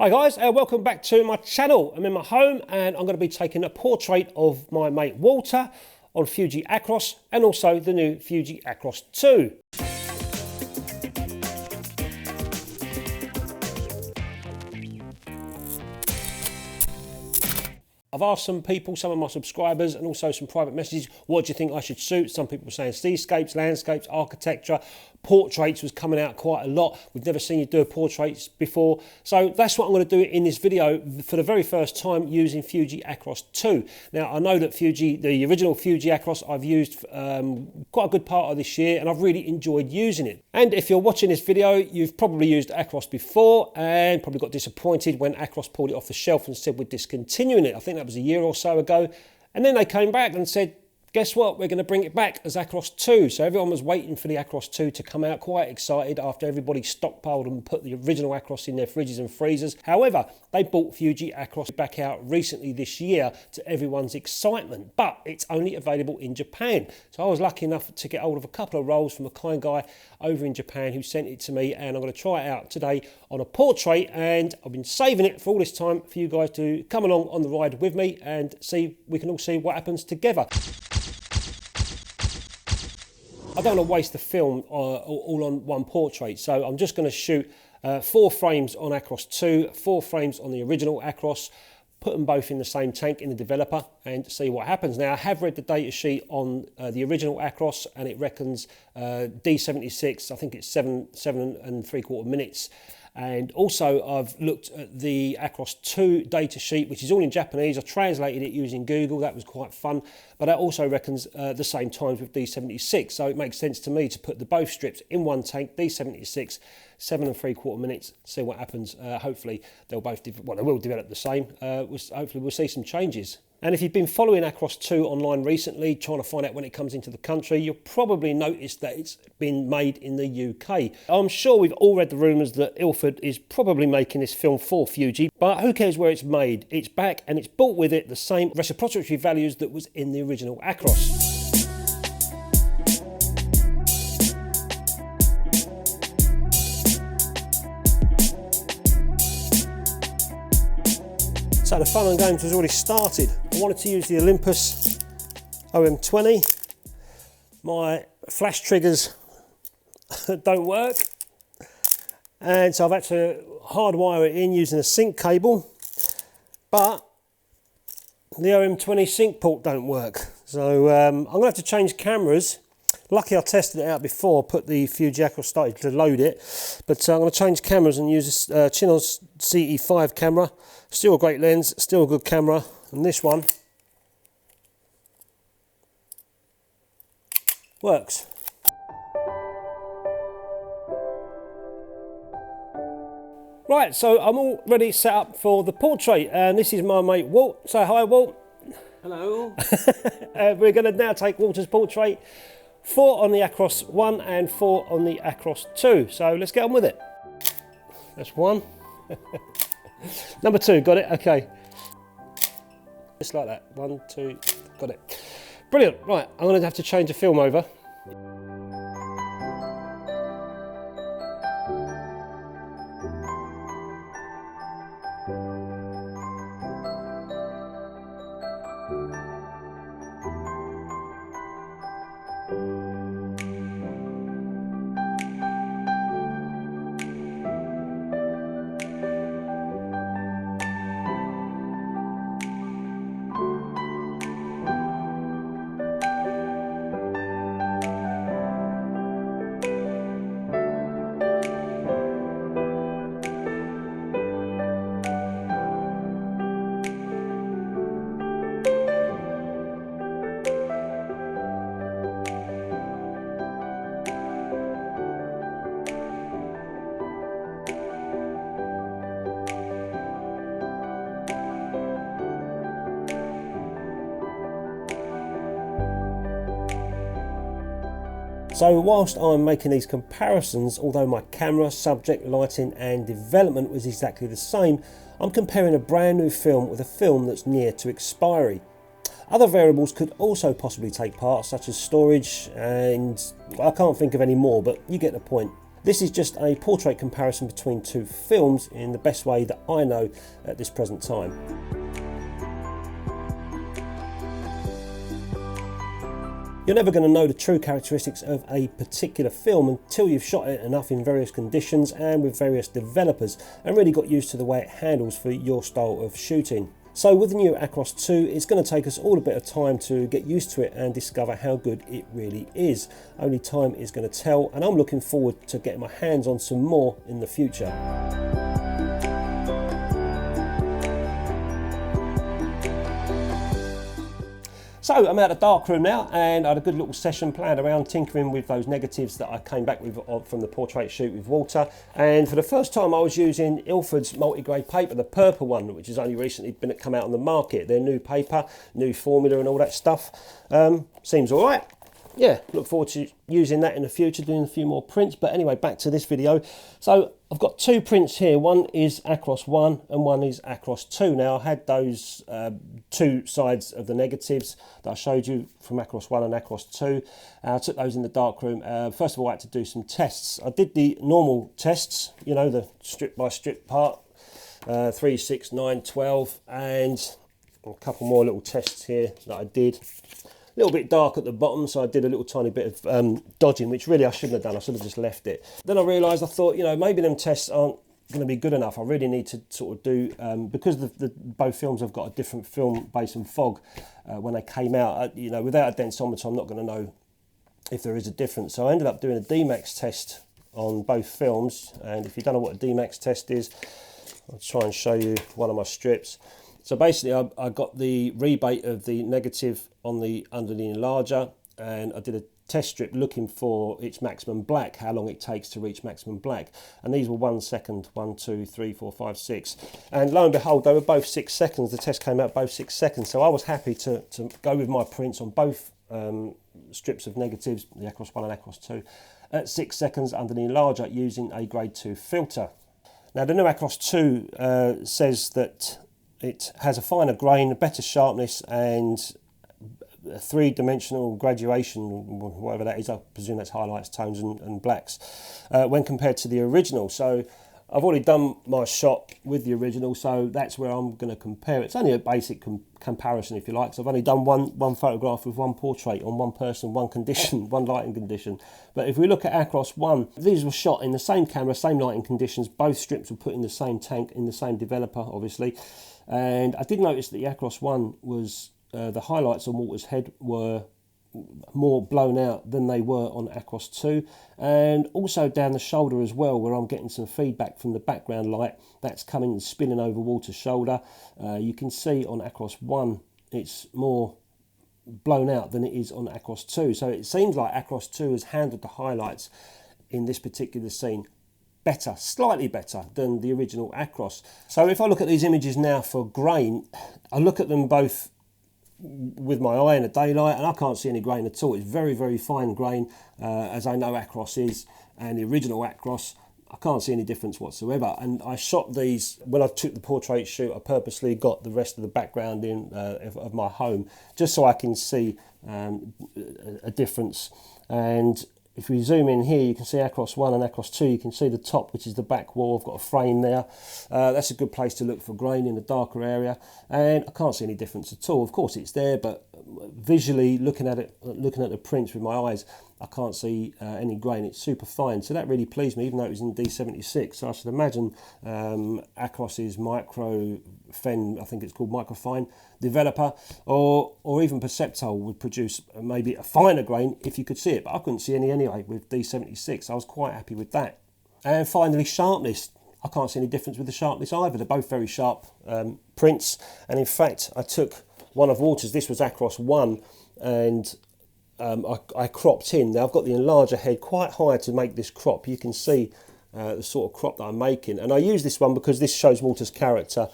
Hi guys, welcome back to my channel. I'm in my home and I'm going to be taking a portrait of my mate Walter on FUJI ACROS and also the new FUJI ACROS II. I've asked some people, some of my subscribers and also some private messages, what do you think I should shoot? Some people were saying seascapes, landscapes, architecture, portraits was coming out quite a lot. We've never seen you do portraits before. So that's what I'm going to do in this video for the very first time using FUJI ACROS II. Now I know that the original FUJI ACROS I've used quite a good part of this year and I've really enjoyed using it. And if you're watching this video, you've probably used ACROS before and probably got disappointed when ACROS pulled it off the shelf and said we're discontinuing it. I think that was a year or so ago. And then they came back and said, guess what, we're going to bring it back as ACROS II. So everyone was waiting for the ACROS II to come out, quite excited after everybody stockpiled and put the original ACROS in their fridges and freezers. However, they brought FUJI ACROS back out recently this year to everyone's excitement, but it's only available in Japan. So I was lucky enough to get hold of a couple of rolls from a kind guy over in Japan who sent it to me, and I'm going to try it out today on a portrait, and I've been saving it for all this time for you guys to come along on the ride with me and we can all see what happens together. I don't want to waste the film all on one portrait, so I'm just going to shoot 4 frames on ACROS II, 4 frames on the original ACROS, put them both in the same tank in the developer and see what happens. Now I have read the data sheet on the original ACROS and it reckons D76, I think it's 7 3/4 minutes. And also I've looked at the ACROS II data sheet, which is all in Japanese. I translated it using Google, that was quite fun. But that also reckons the same times with D76. So it makes sense to me to put the both strips in one tank, D76, 7 3/4 minutes, see what happens. Hopefully they'll both, they will develop the same. Hopefully we'll see some changes. And if you've been following ACROS II online recently, trying to find out when it comes into the country, you'll probably notice that it's been made in the UK. I'm sure we've all read the rumours that Ilford is probably making this film for FUJI, but who cares where it's made? It's back and it's brought with it the same reciprocity values that was in the original ACROS. So the fun and games has already started. I wanted to use the Olympus OM20. My flash triggers don't work. And so I've had to hardwire it in using a sync cable. But the OM20 sync port don't work. So I'm going to have to change cameras. Lucky I tested it out before, put the FUJI ACROS started to load it. But I'm going to change cameras and use a Chinon CE5 camera. Still a great lens, still a good camera. And this one works. Right, so I'm all ready set up for the portrait. And this is my mate Walt. Say hi, Walt. Hello. We're going to now take Walter's portrait. 4 on the ACROS I and 4 on the ACROS II. So let's get on with it. That's 1. Number 2, got it? Okay. Just like that. 1, 2, got it. Brilliant. Right, I'm going to have to change the film over. So whilst I'm making these comparisons, although my camera, subject, lighting and development was exactly the same, I'm comparing a brand new film with a film that's near to expiry. Other variables could also possibly take part, such as storage, and I can't think of any more, but you get the point. This is just a portrait comparison between two films in the best way that I know at this present time. You're never going to know the true characteristics of a particular film until you've shot it enough in various conditions and with various developers and really got used to the way it handles for your style of shooting. So with the new Acros II, it's going to take us all a bit of time to get used to it and discover how good it really is. Only time is going to tell, and I'm looking forward to getting my hands on some more in the future. So I'm out of darkroom now, and I had a good little session planned around tinkering with those negatives that I came back with from the portrait shoot with Walter. And for the first time I was using Ilford's multi-grade paper, the purple one, which has only recently come out on the market. Their new paper, new formula and all that stuff. Seems all right. Yeah, look forward to using that in the future, doing a few more prints. But anyway, back to this video. So I've got two prints here. One is Acros 1 and one is Acros 2. Now I had those two sides of the negatives that I showed you from Acros 1 and Acros 2. I took those in the darkroom. First of all, I had to do some tests. I did the normal tests, you know, the strip by strip part, 3, 6, 9, 12, and a couple more little tests here that I did. A little bit dark at the bottom, so I did a little tiny bit of dodging, which really I shouldn't have done. I should have just left it. Then I realised, I thought, you know, maybe them tests aren't going to be good enough. I really need to sort of do, because both films have got a different film base and fog when they came out, you know, without a densometer I'm not going to know if there is a difference. So I ended up doing a D-Max test on both films, and if you don't know what a D-Max test is, I'll try and show you one of my strips. So basically I got the rebate of the negative on under the enlarger, and I did a test strip looking for its maximum black, how long it takes to reach maximum black. And these were 1 second, 1, 2, 3, 4, 5, 6. And lo and behold, they were both 6 seconds. The test came out both 6 seconds. So I was happy to go with my prints on both strips of negatives, the Acros 1 and Acros 2, at 6 seconds under the enlarger using a grade 2 filter. Now the new Acros 2 says that it has a finer grain, a better sharpness, and a three-dimensional graduation, whatever that is. I presume that's highlights, tones and blacks, when compared to the original. So I've already done my shot with the original, so that's where I'm going to compare it. It's only a basic comparison, if you like, so I've only done one photograph with one portrait on one person, one condition, one lighting condition. But if we look at Acros 1, these were shot in the same camera, same lighting conditions. Both strips were put in the same tank, in the same developer, obviously. And I did notice that the Acros 1 was, the highlights on Walter's head were more blown out than they were on Acros 2, and also down the shoulder as well, where I'm getting some feedback from the background light that's coming and spinning over Walter's shoulder. You can see on Acros 1 it's more blown out than it is on Acros 2, so it seems like Acros 2 has handled the highlights in this particular scene better, slightly better than the original Acros. So if I look at these images now for grain, I look at them both with my eye in the daylight and I can't see any grain at all. It's very, very fine grain, as I know Acros is, and the original Acros, I can't see any difference whatsoever. And I shot these, when I took the portrait shoot, I purposely got the rest of the background in of my home, just so I can see a difference. And if we zoom in here, you can see Acros 1 and Acros 2. You can see the top, which is the back wall. I've got a frame there. That's a good place to look for grain in the darker area. And I can't see any difference at all. Of course, it's there, but visually, looking at it, looking at the prints with my eyes, I can't see any grain. It's super fine. So that really pleased me, even though it was in D76. So I should imagine Acros's Micro Fen, I think it's called Microfine developer, or even Perceptol would produce maybe a finer grain if you could see it. But I couldn't see any anyway with D76. I was quite happy with that. And finally, sharpness. I can't see any difference with the sharpness either. They're both very sharp prints. And in fact, I took one of Walter's. This was Acros 1, and I cropped in. Now I've got the enlarger head quite high to make this crop. You can see the sort of crop that I'm making, and I use this one because this shows Walter's character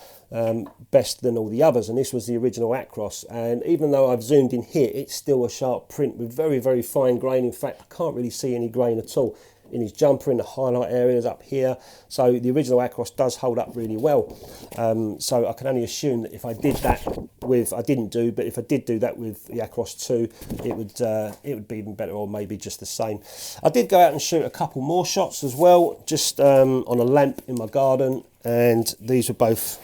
best than all the others, and this was the original Acros. And even though I've zoomed in here, it's still a sharp print with very, very fine grain. In fact, I can't really see any grain at all in his jumper, in the highlight areas up here. So the original Acros does hold up really well. So I can only assume that if I did that with, I didn't do, but if I did do that with the Acros II, it would be even better, or maybe just the same. I did go out and shoot a couple more shots as well, just on a lamp in my garden, and these were both,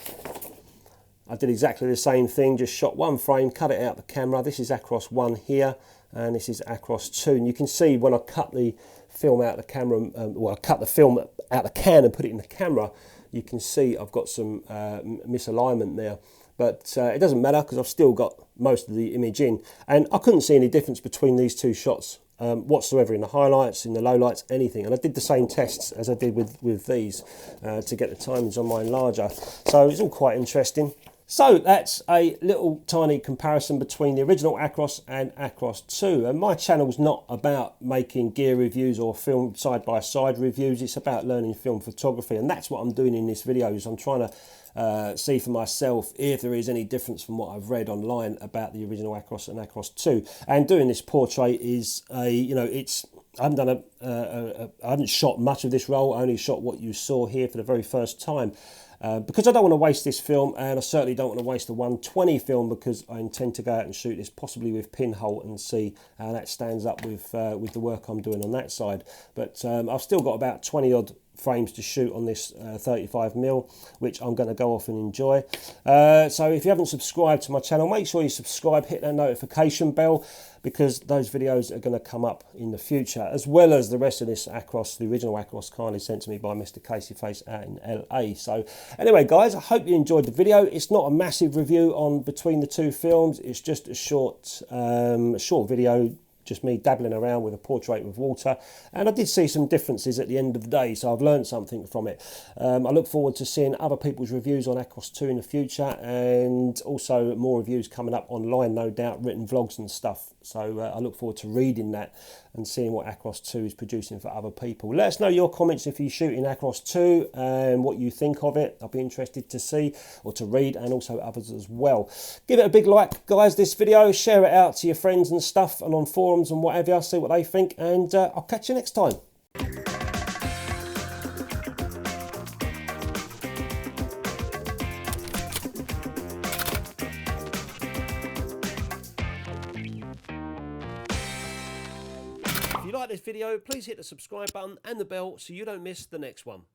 I did exactly the same thing, just shot one frame, cut it out the camera. This is Acros 1 here, and this is Acros 2, and you can see when I cut the film out the camera, well, I cut the film out the can and put it in the camera, you can see I've got some misalignment there. But it doesn't matter because I've still got most of the image in. And I couldn't see any difference between these two shots whatsoever in the highlights, in the lowlights, anything. And I did the same tests as I did with these to get the timings on mine larger. So it's all quite interesting. So that's a little tiny comparison between the original Acros and Acros 2. And my channel's not about making gear reviews or film side-by-side reviews. It's about learning film photography. And that's what I'm doing in this video, is I'm trying to see for myself if there is any difference from what I've read online about the original Acros and Acros 2. And doing this portrait is you know, it's, I haven't done I haven't shot much of this roll. I only shot what you saw here for the very first time. Because I don't want to waste this film, and I certainly don't want to waste the 120 film, because I intend to go out and shoot this possibly with pinhole and see how that stands up with the work I'm doing on that side. But I've still got about 20 odd frames to shoot on this 35mm, which I'm going to go off and enjoy. So if you haven't subscribed to my channel, make sure you subscribe, hit that notification bell, because those videos are going to come up in the future, as well as the rest of this Acros, the original Acros, kindly sent to me by Mr.Caseyface out in LA. So anyway, guys, I hope you enjoyed the video. It's not a massive review on between the two films. It's just a short video, just me dabbling around with a portrait with water, and I did see some differences at the end of the day, so I've learned something from it. I look forward to seeing other people's reviews on Acros 2 in the future, and also more reviews coming up online, no doubt, written vlogs and stuff. So I look forward to reading that and seeing what Acros 2 is producing for other people. Let us know your comments if you shoot in Acros 2 and what you think of it. I'll be interested to see or to read, and also others as well. Give it a big like, guys, this video. Share it out to your friends and stuff, and on forums and whatever, see what they think, and I'll catch you next time. If you like this video, please hit the subscribe button and the bell so you don't miss the next one.